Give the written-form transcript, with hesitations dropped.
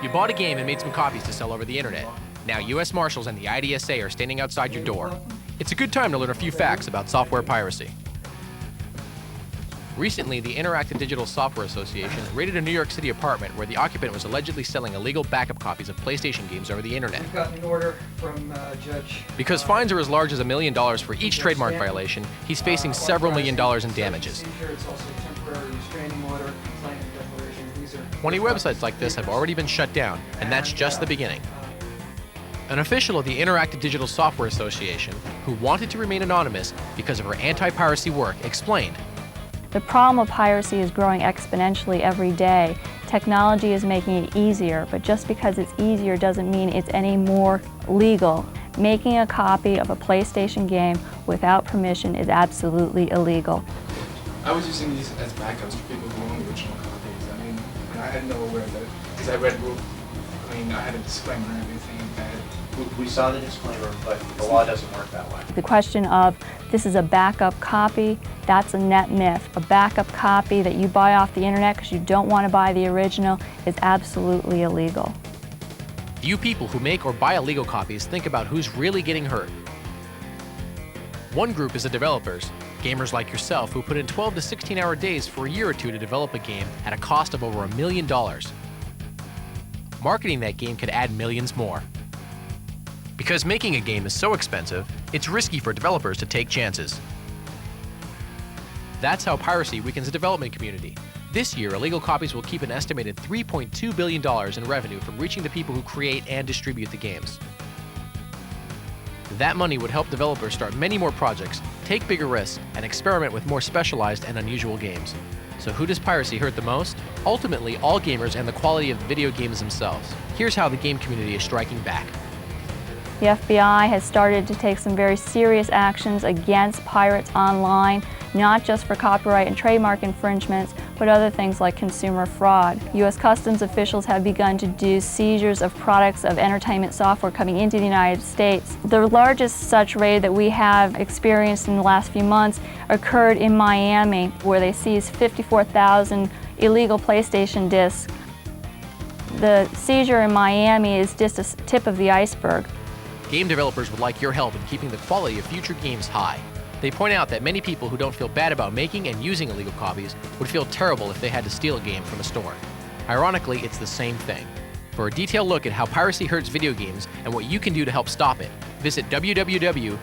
You bought a game and made some copies to sell over the internet. Now US Marshals and the IDSA are standing outside your door. It's a good time to learn a few facts about software piracy. Recently, the Interactive Digital Software Association raided a New York City apartment where the occupant was allegedly selling illegal backup copies of PlayStation games over the internet. We've got an order from Judge. Because fines are as large as $1 million for each trademark violation, he's facing several $1 million in damages. It's also a temporary restraining order, complaint declaration. These are 20 websites like this have already been shut down, and that's just the beginning. An official of the Interactive Digital Software Association, who wanted to remain anonymous because of her anti-piracy work, explained, "The problem of piracy is growing exponentially every day. Technology is making it easier, but just because it's easier doesn't mean it's any more legal. Making a copy of a PlayStation game without permission is absolutely illegal." I was using these as backups for people who own original copies. I mean, I had no aware that, because I read, I had a disclaimer and everything. We saw the disclaimer, but the law doesn't work that way. The question of this is a backup copy, that's a net myth. A backup copy that you buy off the internet because you don't want to buy the original is absolutely illegal. Few people who make or buy illegal copies think about who's really getting hurt. One group is the developers, gamers like yourself who put in 12 to 16-hour days for a year or two to develop a game at a cost of over $1 million. Marketing that game could add millions more. Because making a game is so expensive, it's risky for developers to take chances. That's how piracy weakens the development community. This year, illegal copies will keep an estimated $3.2 billion in revenue from reaching the people who create and distribute the games. That money would help developers start many more projects, take bigger risks, and experiment with more specialized and unusual games. So who does piracy hurt the most? Ultimately, all gamers and the quality of video games themselves. Here's how the game community is striking back. The FBI has started to take some very serious actions against pirates online, not just for copyright and trademark infringements, but other things like consumer fraud. U.S. Customs officials have begun to do seizures of products of entertainment software coming into the United States. The largest such raid that we have experienced in the last few months occurred in Miami, where they seized 54,000 illegal PlayStation discs. The seizure in Miami is just a tip of the iceberg. Game developers would like your help in keeping the quality of future games high. They point out that many people who don't feel bad about making and using illegal copies would feel terrible if they had to steal a game from a store. Ironically, it's the same thing. For a detailed look at how piracy hurts video games and what you can do to help stop it, visit www.idsa.com.